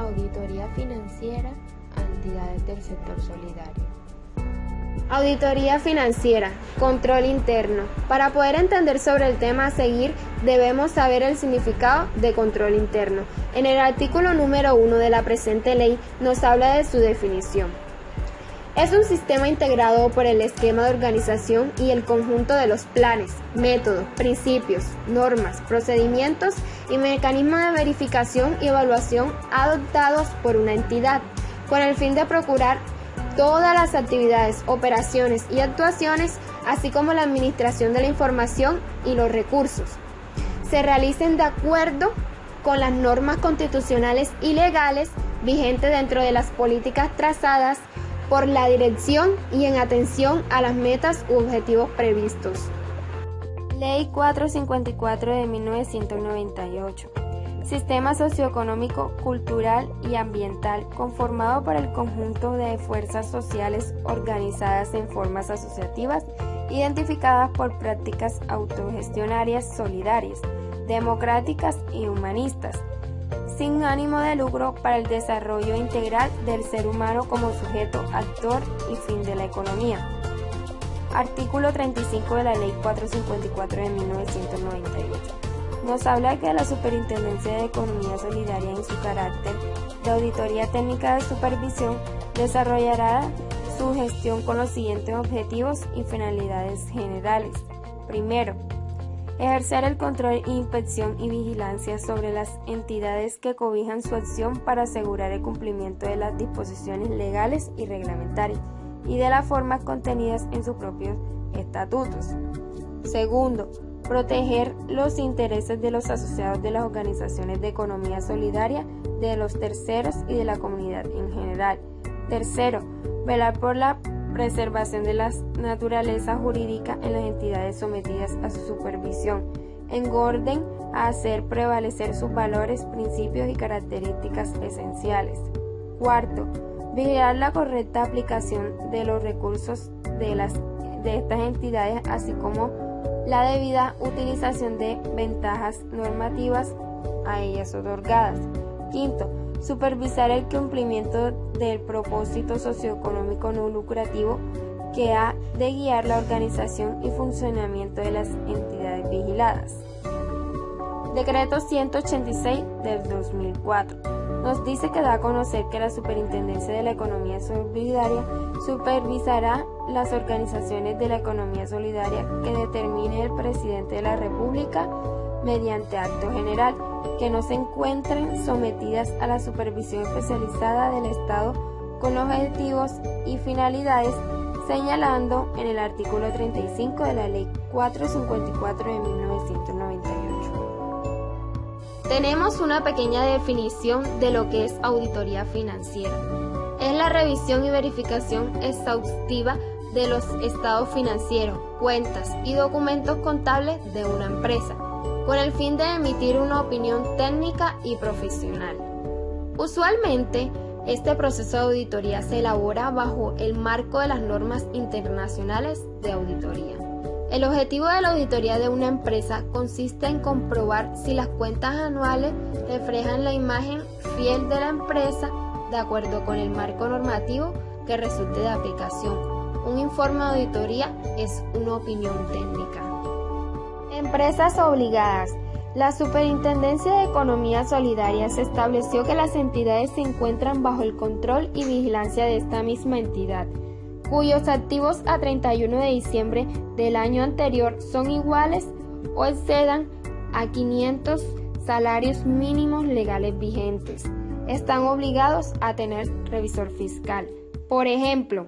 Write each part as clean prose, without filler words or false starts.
auditoría financiera a entidades del sector solidario. Auditoría financiera, control interno. Para poder entender sobre el tema a seguir, debemos saber el significado de control interno. En el artículo número 1 de la presente ley nos habla de su definición. Es un sistema integrado por el esquema de organización y el conjunto de los planes, métodos, principios, normas, procedimientos y mecanismos de verificación y evaluación adoptados por una entidad, con el fin de procurar todas las actividades, operaciones y actuaciones, así como la administración de la información y los recursos, se realicen de acuerdo con las normas constitucionales y legales vigentes dentro de las políticas trazadas por la dirección y en atención a las metas u objetivos previstos. Ley 454 de 1998. Sistema socioeconómico, cultural y ambiental conformado por el conjunto de fuerzas sociales organizadas en formas asociativas, identificadas por prácticas autogestionarias solidarias, democráticas y humanistas, sin ánimo de lucro para el desarrollo integral del ser humano como sujeto, actor y fin de la economía. Artículo 35 de la Ley 454 de 1998. Nos habla que la Superintendencia de Economía Solidaria, en su carácter de auditoría técnica de supervisión, desarrollará su gestión con los siguientes objetivos y finalidades generales. Primero, ejercer el control, inspección y vigilancia sobre las entidades que cobijan su acción para asegurar el cumplimiento de las disposiciones legales y reglamentarias y de las formas contenidas en sus propios estatutos. Segundo, proteger los intereses de los asociados de las organizaciones de economía solidaria, de los terceros y de la comunidad en general. Tercero, velar por la preservación de la naturaleza jurídica en las entidades sometidas a su supervisión, en orden a hacer prevalecer sus valores, principios y características esenciales. Cuarto, vigilar la correcta aplicación de los recursos de estas entidades, así como la debida utilización de ventajas normativas a ellas otorgadas. Quinto, supervisar el cumplimiento del propósito socioeconómico no lucrativo que ha de guiar la organización y funcionamiento de las entidades vigiladas. Decreto 186 del 2004 nos dice que da a conocer que la Superintendencia de la Economía Solidaria supervisará las organizaciones de la economía solidaria que determine el presidente de la República mediante acto general, que no se encuentren sometidas a la supervisión especializada del Estado con los objetivos y finalidades señalando en el artículo 35 de la Ley 454 de 1998. Tenemos una pequeña definición de lo que es auditoría financiera. Es la revisión y verificación exhaustiva de los estados financieros, cuentas y documentos contables de una empresa, con el fin de emitir una opinión técnica y profesional. Usualmente, este proceso de auditoría se elabora bajo el marco de las normas internacionales de auditoría. El objetivo de la auditoría de una empresa consiste en comprobar si las cuentas anuales reflejan la imagen fiel de la empresa de acuerdo con el marco normativo que resulte de aplicación. Un informe de auditoría es una opinión técnica. Empresas obligadas. La Superintendencia de Economía Solidaria se estableció que las entidades se encuentran bajo el control y vigilancia de esta misma entidad, cuyos activos a 31 de diciembre del año anterior son iguales o excedan a 500 salarios mínimos legales vigentes. Están obligados a tener revisor fiscal. Por ejemplo,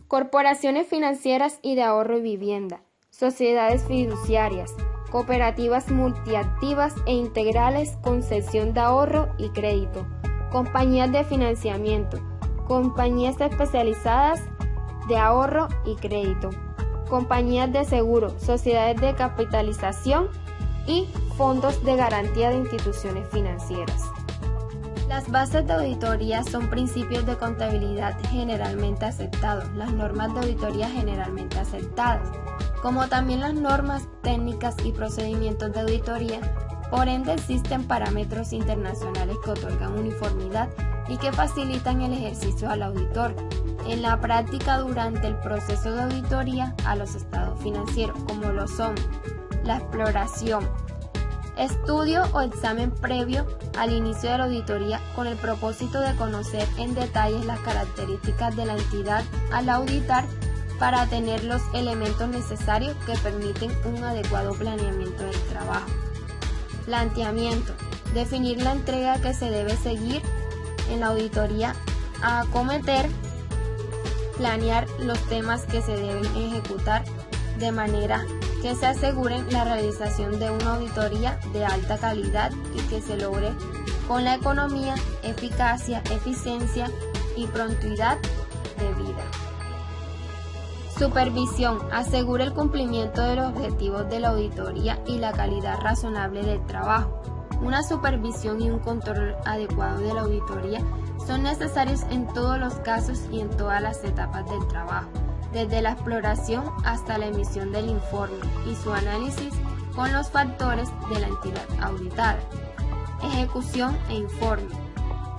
corporaciones financieras y de ahorro y vivienda, sociedades fiduciarias, cooperativas multiactivas e integrales con cesión de ahorro y crédito, compañías de financiamiento, compañías especializadas de ahorro y crédito, compañías de seguro, sociedades de capitalización y fondos de garantía de instituciones financieras. Las bases de auditoría son principios de contabilidad generalmente aceptados, las normas de auditoría generalmente aceptadas, como también las normas técnicas y procedimientos de auditoría. Por ende, existen parámetros internacionales que otorgan uniformidad y que facilitan el ejercicio al auditor en la práctica durante el proceso de auditoría a los estados financieros, como lo son la exploración, estudio o examen previo al inicio de la auditoría con el propósito de conocer en detalle las características de la entidad al auditar para tener los elementos necesarios que permiten un adecuado planeamiento del trabajo. Planteamiento: definir la entrega que se debe seguir en la auditoría a acometer, planear los temas que se deben ejecutar de manera que se aseguren la realización de una auditoría de alta calidad y que se logre con la economía, eficacia, eficiencia y prontuidad debida. Supervisión: asegura el cumplimiento de los objetivos de la auditoría y la calidad razonable del trabajo. Una supervisión y un control adecuado de la auditoría son necesarios en todos los casos y en todas las etapas del trabajo, desde la exploración hasta la emisión del informe y su análisis con los factores de la entidad auditada. Ejecución e informe: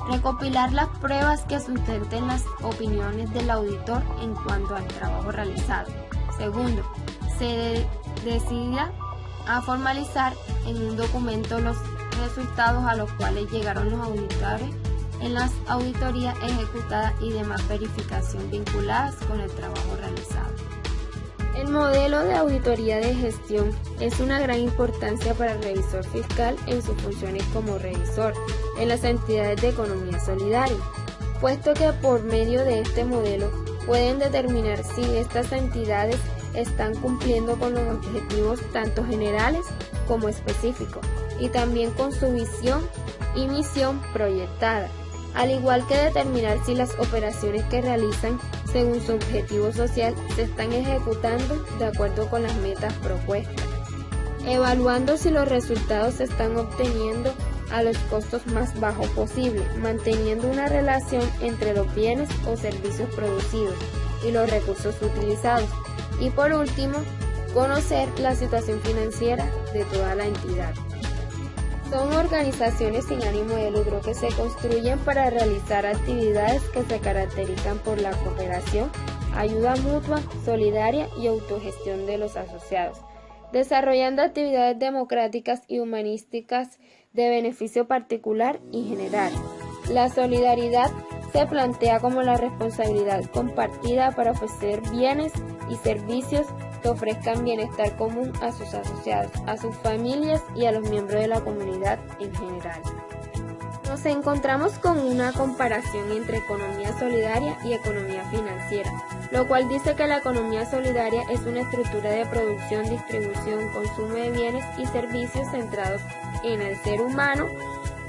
recopilar las pruebas que sustenten las opiniones del auditor en cuanto al trabajo realizado. Segundo, se decida a formalizar en un documento los resultados a los cuales llegaron los auditores en las auditorías ejecutadas y demás verificación vinculadas con el trabajo realizado. El modelo de auditoría de gestión es una gran importancia para el revisor fiscal en sus funciones como revisor en las entidades de economía solidaria, puesto que por medio de este modelo pueden determinar si estas entidades están cumpliendo con los objetivos tanto generales como específicos y también con su visión y misión proyectada, al igual que determinar si las operaciones que realizan según su objetivo social se están ejecutando de acuerdo con las metas propuestas, evaluando si los resultados se están obteniendo a los costos más bajos posible, manteniendo una relación entre los bienes o servicios producidos y los recursos utilizados, y por último, conocer la situación financiera de toda la entidad. Son organizaciones sin ánimo de lucro que se construyen para realizar actividades que se caracterizan por la cooperación, ayuda mutua, solidaria y autogestión de los asociados, desarrollando actividades democráticas y humanísticas de beneficio particular y general. La solidaridad se plantea como la responsabilidad compartida para ofrecer bienes y servicios que ofrezcan bienestar común a sus asociados, a sus familias y a los miembros de la comunidad en general. Nos encontramos con una comparación entre economía solidaria y economía financiera, lo cual dice que la economía solidaria es una estructura de producción, distribución, consumo de bienes y servicios centrados en el ser humano,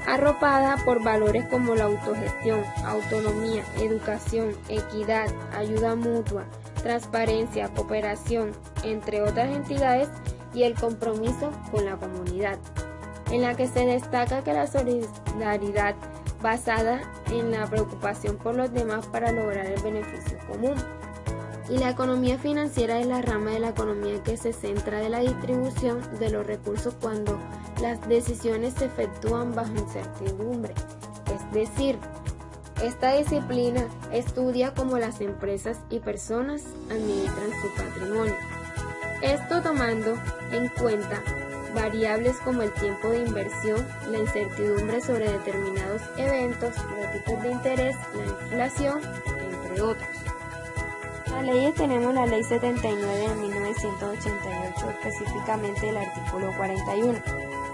arropada por valores como la autogestión, autonomía, educación, equidad, ayuda mutua, transparencia, cooperación, entre otras entidades, y el compromiso con la comunidad, en la que se destaca que la solidaridad basada en la preocupación por los demás para lograr el beneficio común. Y la economía financiera es la rama de la economía que se centra en la distribución de los recursos cuando las decisiones se efectúan bajo incertidumbre. Es decir, esta disciplina estudia cómo las empresas y personas administran su patrimonio. Esto tomando en cuenta variables como el tiempo de inversión, la incertidumbre sobre determinados eventos, los tipos de interés, la inflación, entre otros. Las leyes tenemos la Ley 79 de 1988, específicamente el artículo 41.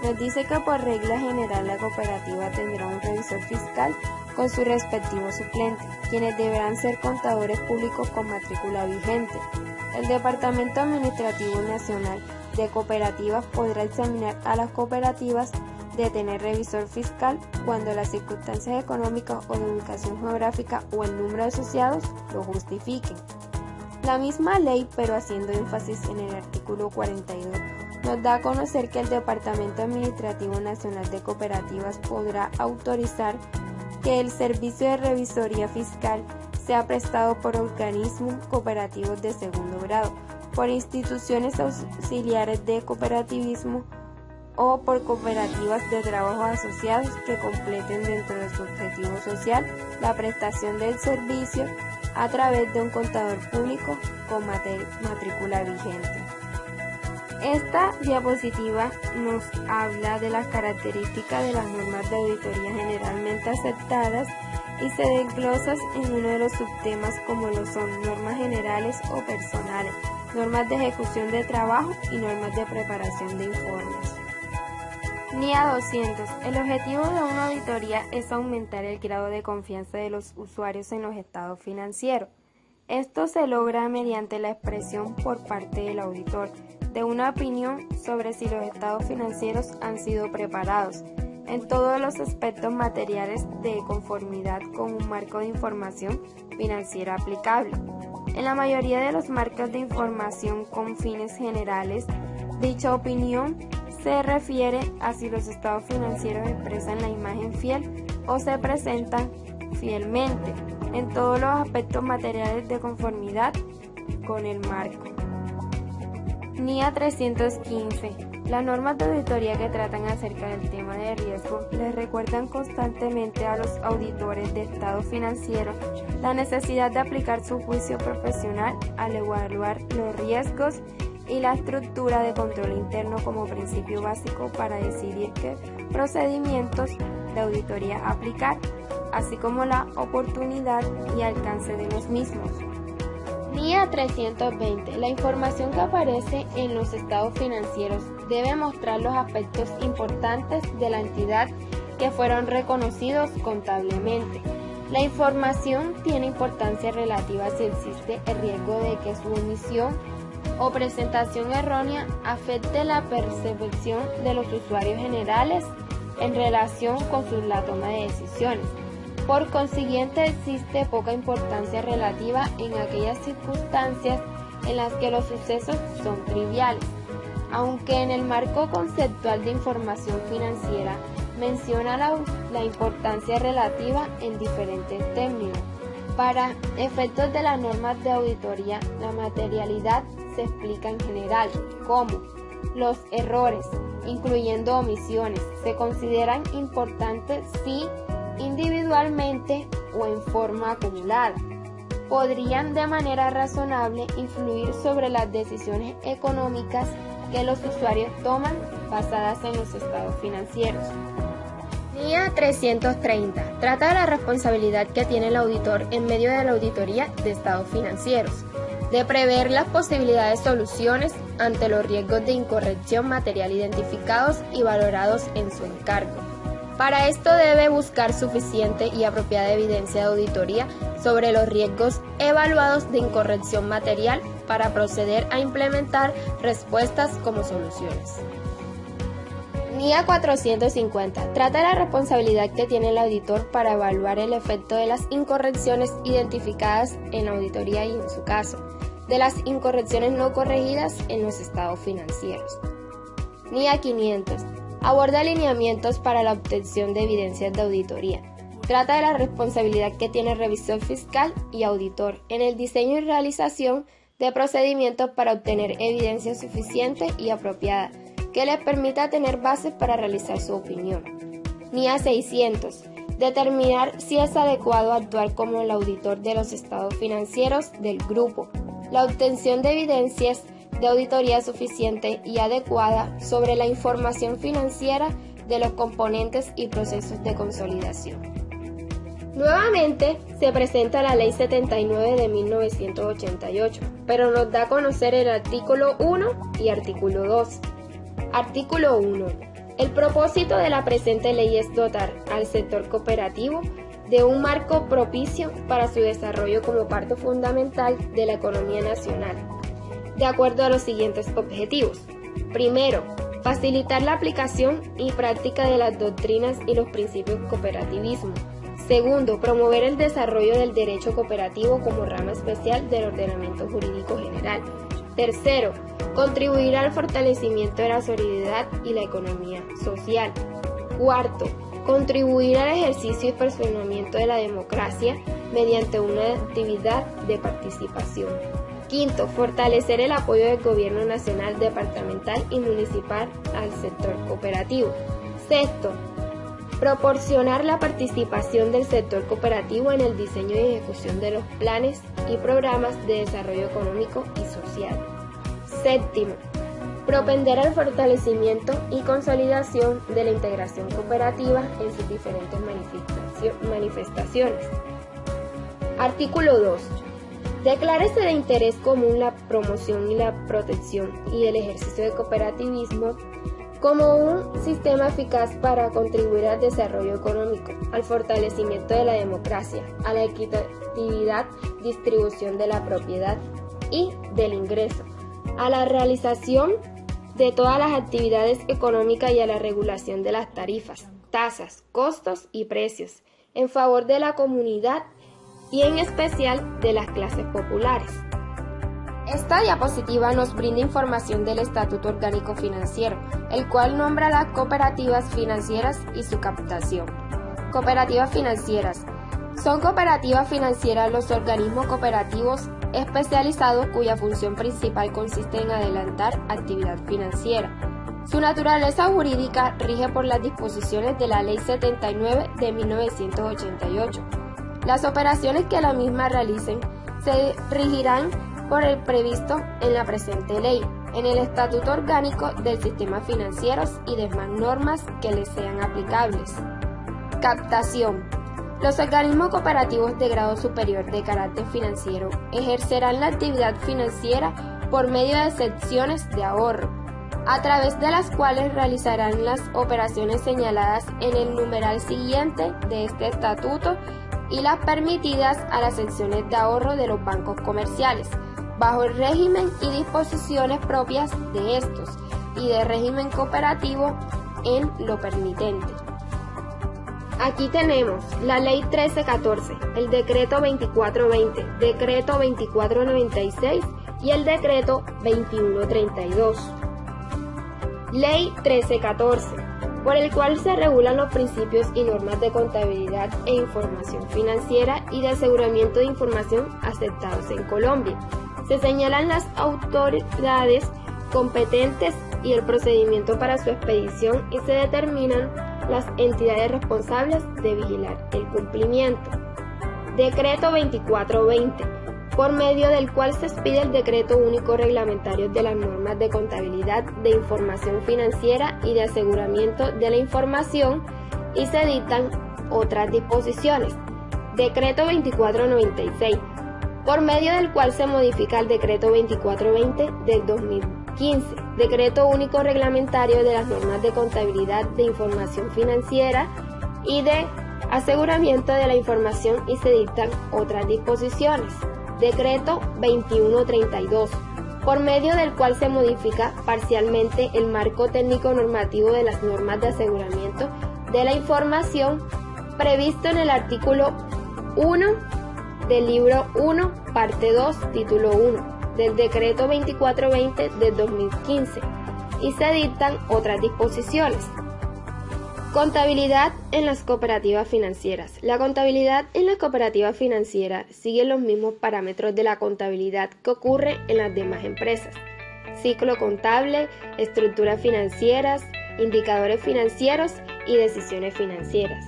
Nos dice que por regla general la cooperativa tendrá un revisor fiscal con su respectivo suplente, quienes deberán ser contadores públicos con matrícula vigente. El Departamento Administrativo Nacional de Cooperativas podrá examinar a las cooperativas de tener revisor fiscal cuando las circunstancias económicas o de ubicación geográfica o el número de asociados lo justifiquen. La misma ley, pero haciendo énfasis en el artículo 42, nos da a conocer que el Departamento Administrativo Nacional de Cooperativas podrá autorizar que el servicio de revisoría fiscal sea prestado por organismos cooperativos de segundo grado, por instituciones auxiliares de cooperativismo o por cooperativas de trabajo asociados que completen dentro de su objetivo social la prestación del servicio a través de un contador público con matrícula vigente. Esta diapositiva nos habla de las características de las normas de auditoría generalmente aceptadas y se desglosa en uno de los subtemas como lo son normas generales o personales, normas de ejecución de trabajo y normas de preparación de informes. NIA 200. El objetivo de una auditoría es aumentar el grado de confianza de los usuarios en los estados financieros. Esto se logra mediante la expresión por parte del auditor de una opinión sobre si los estados financieros han sido preparados en todos los aspectos materiales de conformidad con un marco de información financiera aplicable. En la mayoría de los marcos de información con fines generales, dicha opinión se refiere a si los estados financieros expresan la imagen fiel o se presentan fielmente en todos los aspectos materiales de conformidad con el marco. NIA 315. Las normas de auditoría que tratan acerca del tema de riesgo les recuerdan constantemente a los auditores de estados financieros la necesidad de aplicar su juicio profesional al evaluar los riesgos y la estructura de control interno como principio básico para decidir qué procedimientos de auditoría aplicar, así como la oportunidad y alcance de los mismos. NIA 320. La información que aparece en los estados financieros debe mostrar los aspectos importantes de la entidad que fueron reconocidos contablemente. La información tiene importancia relativa si existe el riesgo de que su omisión o presentación errónea afecte la percepción de los usuarios generales en relación con la toma de decisiones. Por consiguiente, existe poca importancia relativa en aquellas circunstancias en las que los sucesos son triviales, aunque en el marco conceptual de información financiera menciona la importancia relativa en diferentes términos. Para efectos de las normas de auditoría, la materialidad se explica en general como los errores, incluyendo omisiones, se consideran importantes si individualmente o en forma acumulada. Podrían de manera razonable influir sobre las decisiones económicas que los usuarios toman basadas en los estados financieros. NIA 330. Trata de la responsabilidad que tiene el auditor en medio de la auditoría de estados financieros, de prever las posibilidades de soluciones ante los riesgos de incorrección material identificados y valorados en su encargo. Para esto debe buscar suficiente y apropiada evidencia de auditoría sobre los riesgos evaluados de incorrección material para proceder a implementar respuestas como soluciones. NIA 450. Trata de la responsabilidad que tiene el auditor para evaluar el efecto de las incorrecciones identificadas en la auditoría y, en su caso, de las incorrecciones no corregidas en los estados financieros. NIA 500. Aborda alineamientos para la obtención de evidencias de auditoría. Trata de la responsabilidad que tiene el revisor fiscal y auditor en el diseño y realización de procedimientos para obtener evidencia suficiente y apropiada que les permita tener bases para realizar su opinión. NIA 600. Determinar si es adecuado actuar como el auditor de los estados financieros del grupo. La obtención de evidencias de auditoría suficiente y adecuada sobre la información financiera de los componentes y procesos de consolidación. Nuevamente se presenta la Ley 79 de 1988, pero nos da a conocer el artículo 1 y artículo 2. Artículo 1. El propósito de la presente ley es dotar al sector cooperativo de un marco propicio para su desarrollo como parte fundamental de la economía nacional, de acuerdo a los siguientes objetivos. Primero, facilitar la aplicación y práctica de las doctrinas y los principios del cooperativismo. Segundo, promover el desarrollo del derecho cooperativo como rama especial del ordenamiento jurídico general. Tercero, contribuir al fortalecimiento de la solidaridad y la economía social. Cuarto, contribuir al ejercicio y perfeccionamiento de la democracia mediante una actividad de participación. Quinto, fortalecer el apoyo del gobierno nacional, departamental y municipal al sector cooperativo. Sexto, proporcionar la participación del sector cooperativo en el diseño y ejecución de los planes y programas de desarrollo económico y social. Séptimo, propender al fortalecimiento y consolidación de la integración cooperativa en sus diferentes manifestaciones. Artículo 2. Declárese de interés común la promoción y la protección y el ejercicio del cooperativismo como un sistema eficaz para contribuir al desarrollo económico, al fortalecimiento de la democracia, a la equitativa distribución de la propiedad y del ingreso, a la realización de todas las actividades económicas y a la regulación de las tarifas, tasas, costos y precios, en favor de la comunidad y en especial de las clases populares. Esta diapositiva nos brinda información del Estatuto Orgánico Financiero, el cual nombra las cooperativas financieras y su captación. Cooperativas financieras. Son cooperativas financieras los organismos cooperativos especializados cuya función principal consiste en adelantar actividad financiera. Su naturaleza jurídica rige por las disposiciones de la Ley 79 de 1988. Las operaciones que la misma realicen se regirán por el previsto en la presente ley, en el Estatuto Orgánico del Sistema Financiero y demás normas que les sean aplicables. Captación. Los organismos cooperativos de grado superior de carácter financiero ejercerán la actividad financiera por medio de secciones de ahorro, a través de las cuales realizarán las operaciones señaladas en el numeral siguiente de este estatuto y las permitidas a las secciones de ahorro de los bancos comerciales, bajo el régimen y disposiciones propias de estos y de régimen cooperativo en lo permitente. Aquí tenemos la Ley 1314, el Decreto 2420, Decreto 2496 y el Decreto 2132. Ley 1314, por el cual se regulan los principios y normas de contabilidad e información financiera y de aseguramiento de información aceptados en Colombia. Se señalan las autoridades competentes y el procedimiento para su expedición y se determinan las entidades responsables de vigilar el cumplimiento. Decreto 2420, por medio del cual se expide el Decreto Único Reglamentario de las normas de contabilidad, de información financiera y de aseguramiento de la información y se dictan otras disposiciones. Decreto 2496, por medio del cual se modifica el Decreto 2420 del 2015, Decreto Único Reglamentario de las normas de contabilidad, de información financiera y de aseguramiento de la información y se dictan otras disposiciones. Decreto 2132, por medio del cual se modifica parcialmente el marco técnico normativo de las normas de aseguramiento de la información previsto en el artículo 1 del libro 1, parte 2, título 1, del Decreto 2420 del 2015, y se dictan otras disposiciones. Contabilidad en las cooperativas financieras. La contabilidad en las cooperativas financieras sigue los mismos parámetros de la contabilidad que ocurre en las demás empresas. Ciclo contable, estructuras financieras, indicadores financieros y decisiones financieras.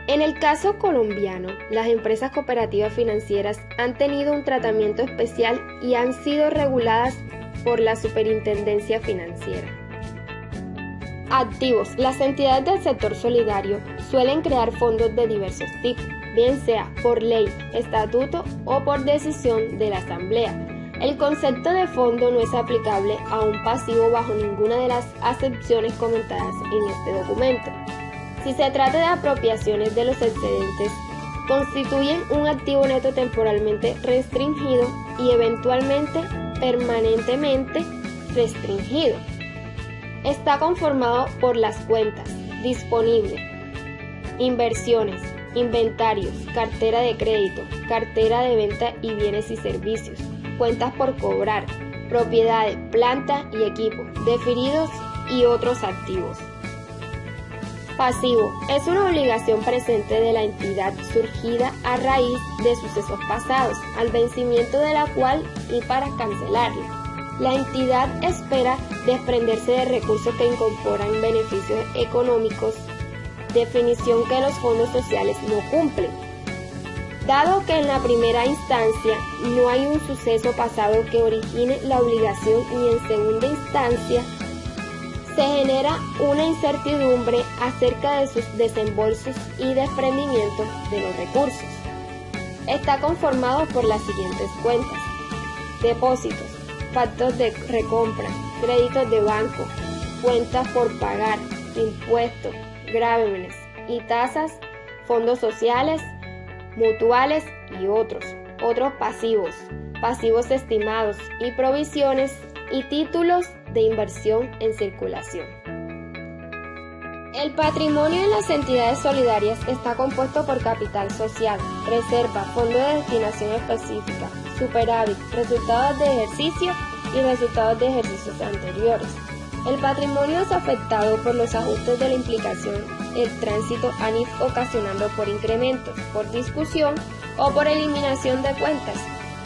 En el caso colombiano, las empresas cooperativas financieras han tenido un tratamiento especial y han sido reguladas por la Superintendencia Financiera. Activos. Las entidades del sector solidario suelen crear fondos de diversos tipos, bien sea por ley, estatuto o por decisión de la Asamblea. El concepto de fondo no es aplicable a un pasivo bajo ninguna de las acepciones comentadas en este documento. Si se trata de apropiaciones de los excedentes, constituyen un activo neto temporalmente restringido y eventualmente permanentemente restringido. Está conformado por las cuentas disponibles, inversiones, inventarios, cartera de crédito, cartera de venta y bienes y servicios, cuentas por cobrar, propiedades, planta y equipo, definidos y otros activos. Pasivo es una obligación presente de la entidad surgida a raíz de sucesos pasados, al vencimiento de la cual y para cancelarla. La entidad espera desprenderse de recursos que incorporan beneficios económicos, definición que los fondos sociales no cumplen. Dado que en la primera instancia no hay un suceso pasado que origine la obligación y en segunda instancia se genera una incertidumbre acerca de sus desembolsos y desprendimiento de los recursos. Está conformado por las siguientes cuentas: depósitos, pactos de recompra, créditos de banco, cuentas por pagar, impuestos, grávenes y tasas, fondos sociales, mutuales y otros pasivos, pasivos estimados y provisiones y títulos de inversión en circulación. El patrimonio en las entidades solidarias está compuesto por capital social, reserva, fondo de destinación específica, superávit, resultados de ejercicio y resultados de ejercicios anteriores. El patrimonio es afectado por los ajustes de la implicación, el tránsito ANIF ocasionando por incrementos, por discusión o por eliminación de cuentas,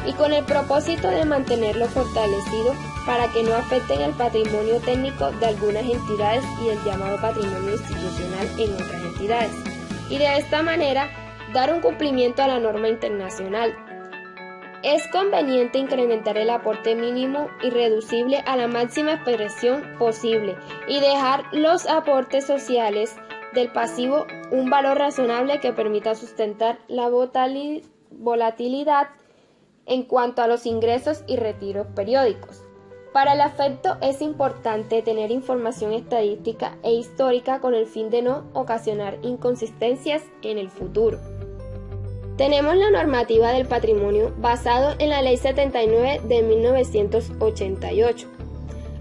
y con el propósito de mantenerlo fortalecido para que no afecten el patrimonio técnico de algunas entidades y el llamado patrimonio institucional en otras entidades, y de esta manera dar un cumplimiento a la norma internacional. Es conveniente incrementar el aporte mínimo irreducible a la máxima expresión posible y dejar los aportes sociales del pasivo un valor razonable que permita sustentar la volatilidad en cuanto a los ingresos y retiros periódicos. Para el efecto es importante tener información estadística e histórica con el fin de no ocasionar inconsistencias en el futuro. Tenemos la normativa del patrimonio basado en la Ley 79 de 1988,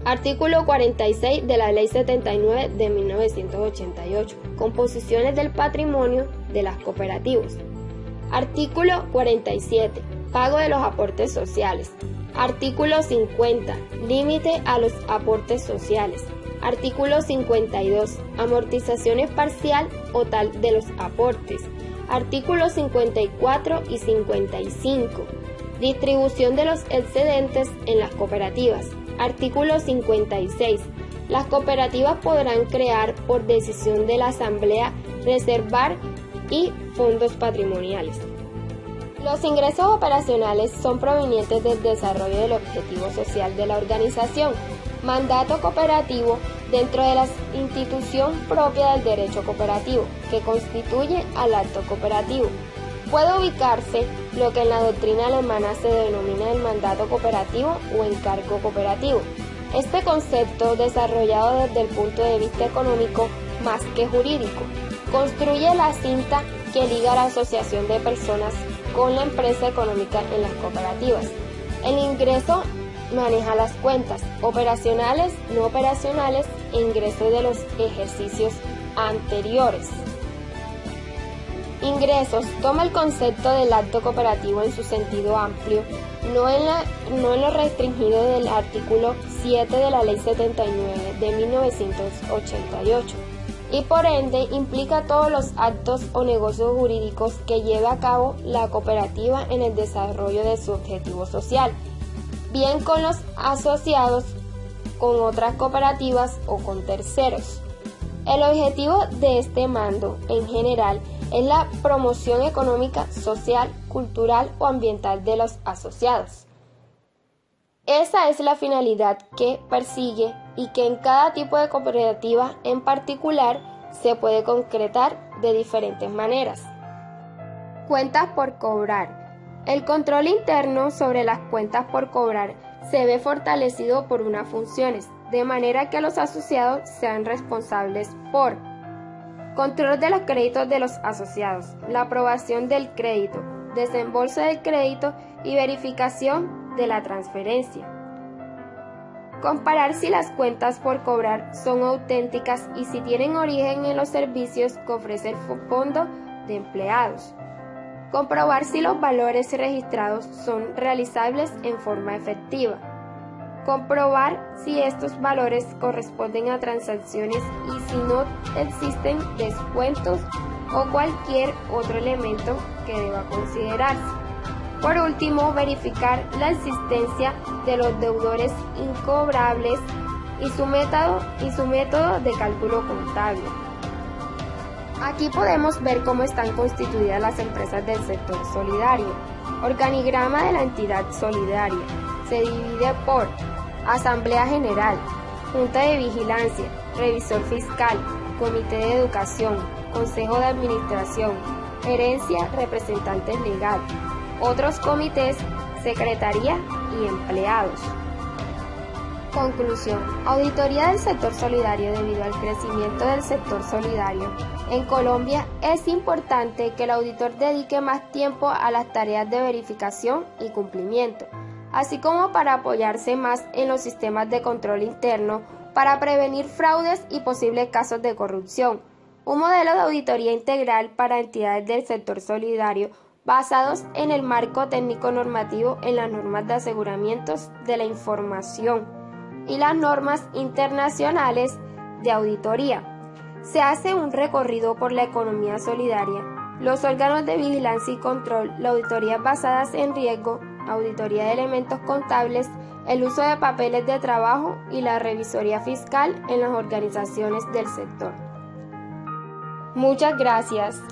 artículo 46 de la Ley 79 de 1988, composiciones del patrimonio de las cooperativas. Artículo 47, pago de los aportes sociales. Artículo 50, límite a los aportes sociales. Artículo 52, amortizaciones parcial o tal de los aportes. Artículos 54 y 55, distribución de los excedentes en las cooperativas. Artículo 56, las cooperativas podrán crear por decisión de la asamblea, reservar y fondos patrimoniales. Los ingresos operacionales son provenientes del desarrollo del objetivo social de la organización, mandato cooperativo dentro de la institución propia del derecho cooperativo, que constituye al acto cooperativo. Puede ubicarse lo que en la doctrina alemana se denomina el mandato cooperativo o encargo cooperativo. Este concepto, desarrollado desde el punto de vista económico más que jurídico, construye la cinta que liga la asociación de personas con la empresa económica en las cooperativas. El ingreso maneja las cuentas operacionales, no operacionales e ingresos de los ejercicios anteriores. Ingresos toma el concepto del acto cooperativo en su sentido amplio, no en lo restringido del artículo 7 de la Ley 79 de 1988, y por ende implica todos los actos o negocios jurídicos que lleve a cabo la cooperativa en el desarrollo de su objetivo social, bien con los asociados, con otras cooperativas o con terceros. El objetivo de este mando, en general, es la promoción económica, social, cultural o ambiental de los asociados. Esa es la finalidad que persigue y que en cada tipo de cooperativa en particular se puede concretar de diferentes maneras. Cuentas por cobrar. El control interno sobre las cuentas por cobrar se ve fortalecido por unas funciones, de manera que los asociados sean responsables por control de los créditos de los asociados, la aprobación del crédito, desembolso del crédito y verificación de la transferencia. Comparar si las cuentas por cobrar son auténticas y si tienen origen en los servicios que ofrece el fondo de empleados. Comprobar si los valores registrados son realizables en forma efectiva. comprobar si estos valores corresponden a transacciones y si no existen descuentos o cualquier otro elemento que deba considerarse. Por último, verificar la existencia de los deudores incobrables y su método de cálculo contable. Aquí podemos ver cómo están constituidas las empresas del sector solidario. Organigrama de la entidad solidaria. Se divide por Asamblea General, Junta de Vigilancia, Revisor Fiscal, Comité de Educación, Consejo de Administración, Gerencia, Representantes Legal, otros comités, Secretaría y empleados. Conclusión. Auditoría del sector solidario. Debido al crecimiento del sector solidario en Colombia, es importante que el auditor dedique más tiempo a las tareas de verificación y cumplimiento, así como para apoyarse más en los sistemas de control interno para prevenir fraudes y posibles casos de corrupción. Un modelo de auditoría integral para entidades del sector solidario basados en el marco técnico normativo en las normas de aseguramientos de la información y las normas internacionales de auditoría. Se hace un recorrido por la economía solidaria, los órganos de vigilancia y control, las auditorías basadas en riesgo, auditoría de elementos contables, el uso de papeles de trabajo y la revisoría fiscal en las organizaciones del sector. Muchas gracias.